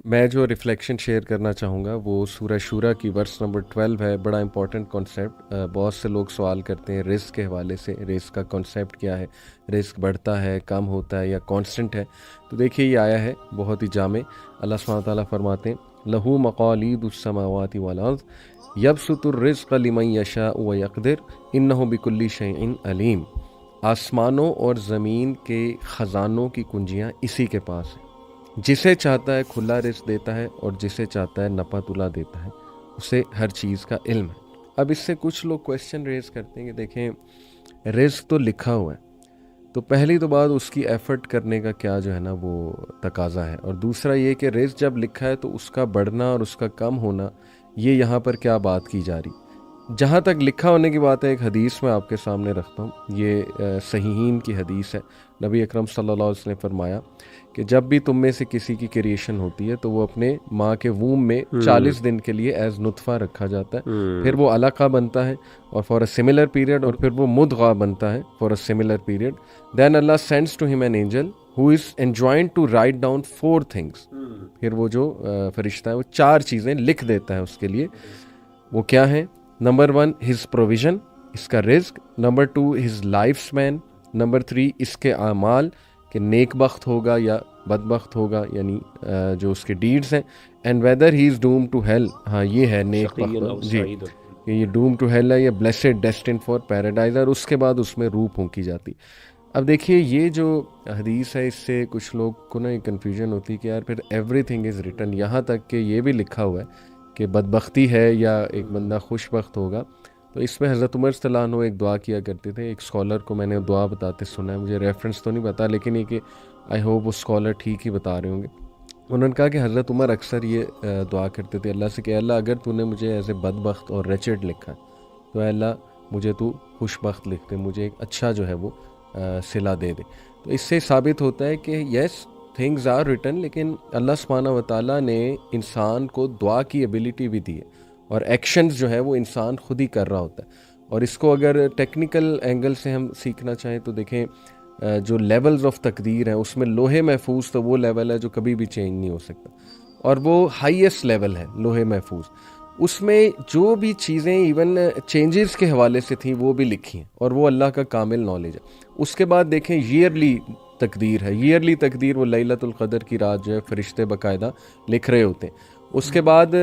میں جو reflection share کرنا چاہوں گا وہ سورہ شورا کی ورس نمبر 12 ہے. بڑا امپورٹنٹ کانسیپٹ. بہت سے لوگ سوال کرتے ہیں رزق کے حوالے سے، رزق کا کانسیپٹ کیا ہے، رزق بڑھتا ہے، کم ہوتا ہے یا کانسٹنٹ ہے. تو دیکھیے یہ آیا ہے بہت ہی جامع. اللہ سبحانہ تعالیٰ فرماتے ہیں لہو مقالید السماوات والارض یبسط الرزق لمن یشاء ویقدر انہ بکل شیء علیم. آسمانوں اور زمین کے خزانوں کی کنجیاں اسی کے پاس ہیں. جسے چاہتا ہے کھلا رزق دیتا ہے اور جسے چاہتا ہے نپا تلا دیتا ہے. اسے ہر چیز کا علم ہے. اب اس سے کچھ لوگ کویسچن ریز کرتے ہیں کہ دیکھیں رزق تو لکھا ہوا ہے، تو پہلی تو بات اس کی ایفرٹ کرنے کا کیا جو ہے نا وہ تقاضا ہے، اور دوسرا یہ کہ رزق جب لکھا ہے تو اس کا بڑھنا اور اس کا کم ہونا یہ یہاں پر کیا بات کی جا رہی. جہاں تک لکھا ہونے کی بات ہے، ایک حدیث میں آپ کے سامنے رکھتا ہوں. یہ صحیحین کی حدیث ہے. نبی اکرم صلی اللہ علیہ وسلم نے فرمایا کہ جب بھی تم میں سے کسی کی کریشن ہوتی ہے تو وہ اپنے ماں کے ووم میں 40 دن کے لیے ایز نطفہ رکھا جاتا ہے، پھر وہ علقہ بنتا ہے اور فار اے سملر پیریڈ، اور پھر وہ مدغہ بنتا ہے for a similar period. Then Allah sends to him an angel who is enjoined to write down 4 things. پھر وہ جو فرشتہ ہے وہ 4 چیزیں لکھ دیتا ہے اس کے لیے. وہ کیا ہیں؟ نمبر 1 ہز پروویژن، اس کا رزق. Number 2 his life span. Number 3 اس کے اعمال، کہ نیک بخت ہوگا یا بدبخت ہوگا، یعنی جو اس کے ڈیڈز ہیں. And whether he is doom to hell, ہاں یہ ہے نیک بخت جی، کہ یہ ڈوم ٹو ہیل ہے یا بلیسڈ ڈیسٹن فار پیراڈائز، اور اس کے بعد اس میں روح پھونکی جاتی. اب دیکھیے یہ جو حدیث ہے اس سے کچھ لوگ کو نا کنفیوژن ہوتی ہے کہ یار پھر ایوری تھنگ از ریٹن، یہاں تک کہ یہ بھی لکھا ہوا ہے کہ بدبختی ہے یا ایک بندہ خوش بخت ہوگا. تو اس میں حضرت عمر صلی اللہ عنہ ایک دعا کیا کرتے تھے. ایک اسکالر کو میں نے دعا بتاتے سنا ہے، مجھے ریفرنس تو نہیں پتا، لیکن یہ کہ آئی ہوپ وہ اسکالر ٹھیک ہی بتا رہے ہوں گے. انہوں نے کہا کہ حضرت عمر اکثر یہ دعا کرتے تھے اللہ سے کہ اللہ اگر تو نے مجھے ایز اے بدبخت اور ریچڈ لکھا تو اے اللہ مجھے تو خوش بخت لکھ دے، مجھے ایک اچھا جو ہے وہ صلہ دے دے. تو اس سے ثابت ہوتا ہے کہ یس تھنگز آر ریٹن، لیکن اللہ سبحانہ و تعالیٰ نے انسان کو دعا کی ایبیلٹی بھی دی ہے، اور ایکشنز جو ہے وہ انسان خود ہی کر رہا ہوتا ہے. اور اس کو اگر ٹیکنیکل اینگل سے ہم سیکھنا چاہیں تو دیکھیں جو لیولز آف تقدیر ہیں اس میں لوہے محفوظ تو وہ لیول ہے جو کبھی بھی چینج نہیں ہو سکتا، اور وہ ہائیسٹ لیول ہے لوہے محفوظ. اس میں جو بھی چیزیں ایون چینجز کے حوالے سے تھیں وہ بھی لکھی ہیں، اور وہ اللہ کا کامل نالج ہے. اس کے بعد دیکھیں ایئرلی تقدیر ہے. ایئرلی تقدیر وہ لیلۃ القدر کی رات جو ہے فرشتے باقاعدہ لکھ رہے ہوتے ہیں. اس کے بعد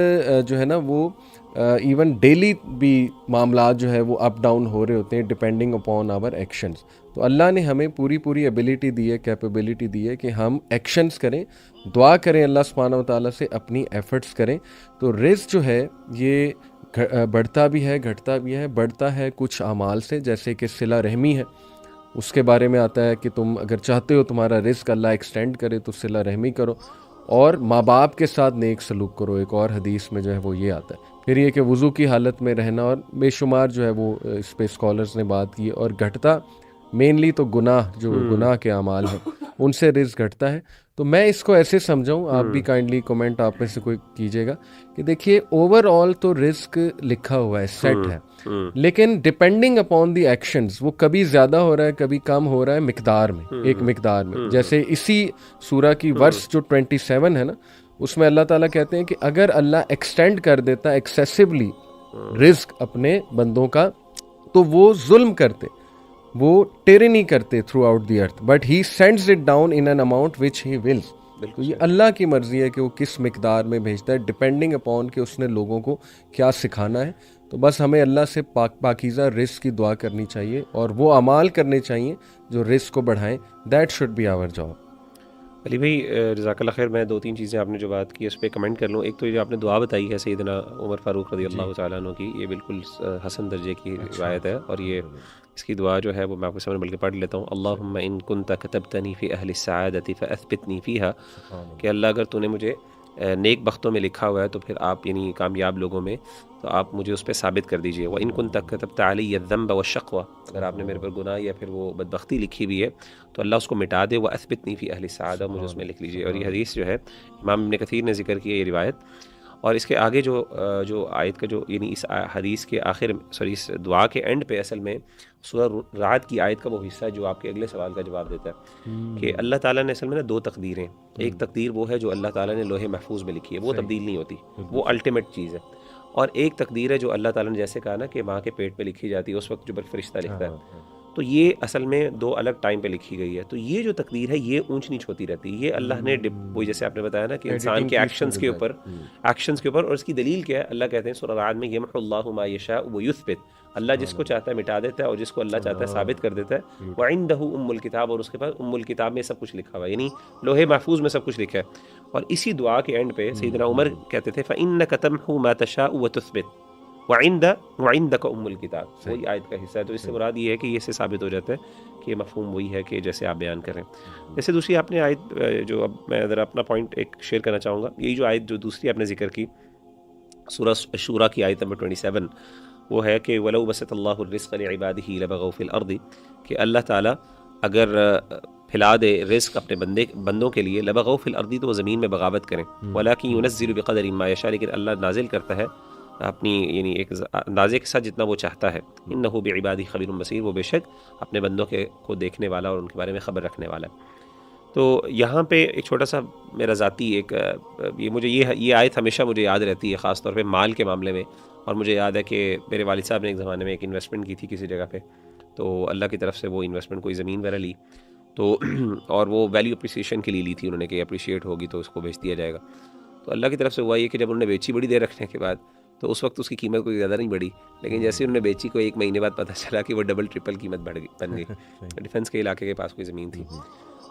جو ہے نا وہ ایون ڈیلی بھی معاملات جو ہے وہ اپ ڈاؤن ہو رہے ہوتے ہیں ڈپینڈنگ اپون آور ایکشنز. تو اللہ نے ہمیں پوری ایبیلٹی دی ہے، کیپیبلٹی دی ہے کہ ہم ایکشنز کریں، دعا کریں اللہ سبحانہ و تعالیٰ سے، اپنی ایفرٹس کریں. تو رزق جو ہے یہ بڑھتا بھی ہے گھٹتا بھی ہے. بڑھتا ہے کچھ اعمال سے، جیسے کہ صلہ رحمی ہے، اس کے بارے میں آتا ہے کہ تم اگر چاہتے ہو تمہارا رزق اللہ ایکسٹینڈ کرے تو صلہ رحمی کرو، اور ماں باپ کے ساتھ نیک سلوک کرو. ایک اور حدیث میں جو ہے وہ یہ آتا ہے. پھر یہ کہ وضو کی حالت میں رہنا، اور بے شمار جو ہے وہ اس پہ اسکالرز نے بات کی. اور گھٹتا مینلی تو گناہ، جو گناہ کے اعمال ہیں ان سے رزق گھٹتا ہے. تو میں اس کو ایسے سمجھاؤں، آپ بھی کائنڈلی کومنٹ آپ میں سے کوئی کیجیے گا، کہ دیکھیے اوور آل تو رزق لکھا ہوا ہے، سیٹ ہے، لیکن ڈپینڈنگ اپون دی ایکشنز وہ کبھی زیادہ ہو رہا ہے کبھی کم ہو رہا ہے مقدار میں، ایک مقدار میں. جیسے اسی سورہ کی ورس جو 27 ہے نا، اس میں اللہ تعالیٰ کہتے ہیں کہ اگر اللہ ایکسٹینڈ کر دیتا ایکسیسیولی رزق اپنے بندوں کا تو وہ ظلم کرتے، وہ ٹیرنی کرتے through out the earth, but he sends it down in an amount which he whales. تو یہ اللہ کی مرضی ہے کہ وہ کس مقدار میں بھیجتا ہے، ڈپینڈنگ اپون کہ اس نے لوگوں کو کیا سکھانا ہے. تو بس ہمیں اللہ سے پاکیزہ رزق کی دعا کرنی چاہیے، اور وہ اعمال کرنے چاہیے جو رزق کو بڑھائیں. That should be our job. Ali بھائی جزاک اللہ خیر. میں 2-3 چیزیں آپ نے جو بات کی اس پہ کمنٹ کر لوں. ایک تو یہ جو آپ نے دعا بتائی ہے سیدنا عمر فاروق رضی اللہ تعالیٰ عنہ کی، یہ بالکل حسن درجے کی روایت ہے، اور یہ اس کی دعا جو ہے وہ میں آپ کے سامنے بلکہ پڑھ لیتا ہوں. اللہم ان کنت کتبتنی فی اہل السعادۃ فاثبتنی فیہا، کہ اللہ اگر تو نے مجھے نیک بختوں میں لکھا ہوا ہے تو پھر آپ یعنی کامیاب لوگوں میں، تو آپ مجھے اس پہ ثابت کر دیجئے. وَإِن كُنتَ كَتَبْتَ عَلَيَّ الذَّنبَ وَالشَّقْوَ، اگر آپ نے میرے پر گناہ یا پھر وہ بدبختی لکھی ہوئی ہے تو اللہ اس کو مٹا دے. وَأَثْبِتْنِي فِي أَهْلِ السَّعَادَةِ، مجھے اس میں لکھ لیجئے. اور یہ حدیث جو ہے امام ابن کثیر نے ذکر کی ہے یہ روایت. اور اس کے آگے جو آیت کا جو یعنی اس حدیث کے آخر اس دعا کے اینڈ پہ اصل میں سورہ رعد کی آیت کا وہ حصہ ہے جو آپ کے اگلے سوال کا جواب دیتا ہے کہ اللہ تعالیٰ نے اصل میں نا دو تقدیریں، ایک تقدیر وہ ہے جو اللہ تعالیٰ نے لوح محفوظ میں لکھی ہے، وہ تبدیل نہیں ہوتی، وہ الٹیمیٹ چیز ہے، اور ایک تقدیر ہے جو اللہ تعالیٰ نے جیسے کہا نا کہ ماں کے پیٹ پہ لکھی جاتی ہے اس وقت جو فرشتہ لکھتا ہے، تو یہ اصل میں دو الگ ٹائم پہ لکھی گئی ہے. تو یہ جو تقدیر ہے یہ اونچ نیچ ہوتی رہتی ہے. یہ اللہ نے وہی جیسے آپ نے بتایا نا کہ انسان کے ایکشنز کے اوپر اور اس کی دلیل کیا ہے. اللہ کہتے ہیں سورہ رعد میں یمحو اللہ ما یشاء ویثبت، اللہ جس کو چاہتا ہے مٹا دیتا ہے اور جس کو اللہ چاہتا ہے ثابت کر دیتا ہے. وعنده ام الکتاب، اور اس کے پاس ام الکتاب میں سب کچھ لکھا ہوا ہے، یعنی لوح محفوظ میں سب کچھ لکھا ہے. اور اسی دعا کے اینڈ پہ سیدنا عمر کہتے تھے فإنک تمحو ما تشاء وتثبت وعندک ام الکتاب. وہی آیت کا حصہ ہے. تو اس سے مراد یہ ہے کہ یہ سے ثابت ہو جاتا ہے کہ مفہوم وہی ہے کہ جیسے آپ بیان کریں. جیسے دوسری آپ نے آیت جو اب میں ذرا اپنا پوائنٹ ایک شیئر کرنا چاہوں گا، یہی جو آیت جو دوسری آپ نے ذکر کی سورہ شورا کی آیت نمبر 27، وہ ہے کہ وَلَوْ بَسَطَ اللَّهُ الرِّزْقَ لِعِبَادِهِ لَبَغَوْا فِي الْأَرْضِ، کہ اللہ تعالیٰ اگر پھیلا دے رزق اپنے بندوں کے لیے، لَبَغَوْا فِي الْأَرْضِ، تو وہ زمین میں بغاوت کریں. وَلَكِنْ يُنَزِّلُ بِقَدَرٍ مَا يَشَاءُ، لیکن اللہ نازل کرتا ہے اپنی یعنی ایک اندازے کے ساتھ جتنا وہ چاہتا ہے. انه بعبادی خبیر بصیر، وہ بے شک اپنے بندوں کو دیکھنے والا اور ان کے بارے میں خبر رکھنے والا ہے. تو یہاں پہ ایک چھوٹا سا میرا ذاتی ایک یہ آیت ہمیشہ مجھے یاد رہتی ہے، خاص طور پہ مال کے معاملے میں. اور مجھے یاد ہے کہ میرے والد صاحب نے ایک زمانے میں ایک انویسٹمنٹ کی تھی کسی جگہ پہ، تو اللہ کی طرف سے وہ انویسٹمنٹ کوئی زمین وغیرہ لی تو اور وہ ویلیو اپریسیشن کے لیے لی تھی انہوں نے کہ اپریشیٹ ہوگی تو اس کو بیچ دیا جائے گا. تو اللہ کی طرف سے ہوا یہ کہ جب انہوں نے بیچی بڑی دیر رکھنے کے بعد، تو اس وقت اس کی قیمت کوئی زیادہ نہیں بڑھی، لیکن جیسے انہوں نے بیچی کو 1 مہینے بعد پتہ چلا کہ وہ ڈبل ٹرپل قیمت بن گئی. ڈیفنس کے علاقے کے پاس کوئی زمین تھی.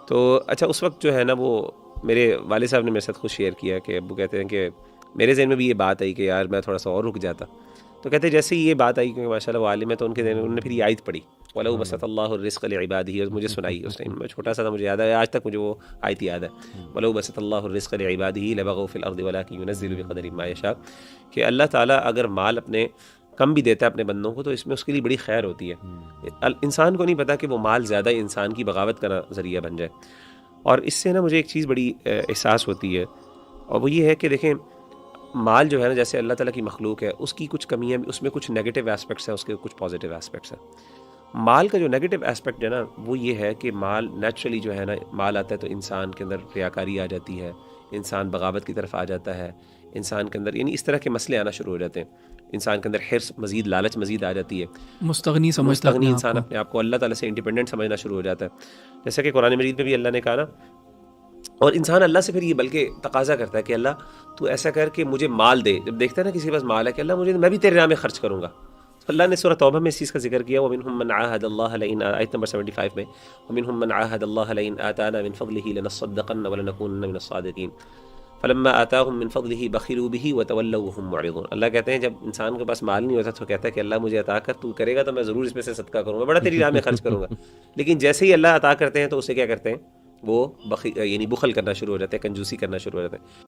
تو اچھا اس وقت جو ہے نا وہ میرے والد صاحب نے میرے ساتھ خود شیئر کیا کہ ابو کہتے ہیں کہ میرے ذہن میں بھی یہ بات آئی کہ یار میں تھوڑا سا اور رک جاتا. تو کہتے ہیں جیسے ہی یہ بات آئی کیونکہ ماشاء اللہ وہ عالم ہے، تو ان کے ذہن میں انہوں نے پھر یہ آیت پڑھی وَلَوْ بَسَطَ اللَّهُ الرِّزْقَ لِعِبَادِهِ، اور مجھے سنائی. اس ٹائم میں چھوٹا سا تھا، مجھے یاد ہے، آج تک مجھے وہ آیت یاد ہے. وَلَوْ بَسَطَ اللَّهُ الرِّزْقَ لِعِبَادِهِ لَبَغَوْا فِي الْأَرْضِ وَلَكِنْ يُنَزِّلُ بِقَدَرٍ مَا يَشَاءُ، کہ اللہ تعالیٰ اگر مال اپنے کم بھی دیتا ہے اپنے بندوں کو تو اس میں اس کے لیے بڑی خیر ہوتی ہے. انسان کو نہیں پتا کہ وہ مال زیادہ انسان کی بغاوت کا ذریعہ بن جائے. اور اس سے نا مجھے ایک چیز بڑی احساس ہوتی ہے، اور وہ یہ ہے کہ دیکھیں مال جو ہے نا جیسے اللہ تعالیٰ کی مخلوق ہے، اس کی کچھ کمیاں، اس میں کچھ نیگیٹو اسپیکٹس ہیں، اس کے کچھ پازیٹیو اسپیکٹس ہیں. مال کا جو نیگیٹو اسپیکٹ ہے نا وہ یہ ہے کہ مال نیچرلی جو ہے نا مال آتا ہے تو انسان کے اندر ریاکاری آ جاتی ہے، انسان بغاوت کی طرف آ جاتا ہے، انسان کے اندر یعنی اس طرح کے مسئلے آنا شروع ہو جاتے ہیں. انسان کے اندر حرص مزید، لالچ مزید آ جاتی ہے، مستغنی سمجھتا ہے انسان اپنے آپ کو اللہ تعالیٰ سے انڈیپینڈنٹ سمجھنا شروع ہو جاتا ہے. جیسا کہ قرآن مجید میں بھی اللہ نے کہا نا، اور انسان اللہ سے پھر یہ بلکہ تقاضا کرتا ہے کہ اللہ تو ایسا کر کہ مجھے مال دے. جب دیکھتا ہے نا کسی کے پاس مال ہے کہ اللہ مجھے، میں بھی تیرے راہ میں خرچ کروں گا. اللہ نے سورہ توبہ میں اس چیز کا ذکر کیا، وَمِنْهُمْ مَنْ عَاهَدَ اللَّهَ لَئِنْ، آیت نمبر 75 میں، وَمِنْهُمْ مَنْ عَاهَدَ اللَّهَ لَئِنْ آتَانَا مِنْ فَضْلِهِ لَنَصَّدَّقَنَّ وَلَنَكُونَنَّ مِنَ الصَّادِقِينَ فَلَمَّا آتَاهُمْ مِنْ فَضْلِهِ بَخِلُوا بِهِ وَتَوَلَّوْا وَهُمْ مُعْرِضُونَ. اللہ کہتے ہیں جب انسان کے پاس مال نہیں ہوتا تو کہتا ہے کہ اللہ مجھے عطا کر، تو کرے گا تو میں ضرور اس میں سے صدقہ کروں گا، بڑا تیری راہ میں خرچ کروں گا. لیکن جیسے ہی اللہ عطا کرتے ہیں تو اسے کیا کرتے ہیں، وہ یعنی بخل کرنا شروع ہو جاتے ہیں، کنجوسی کرنا شروع ہو جاتے ہیں.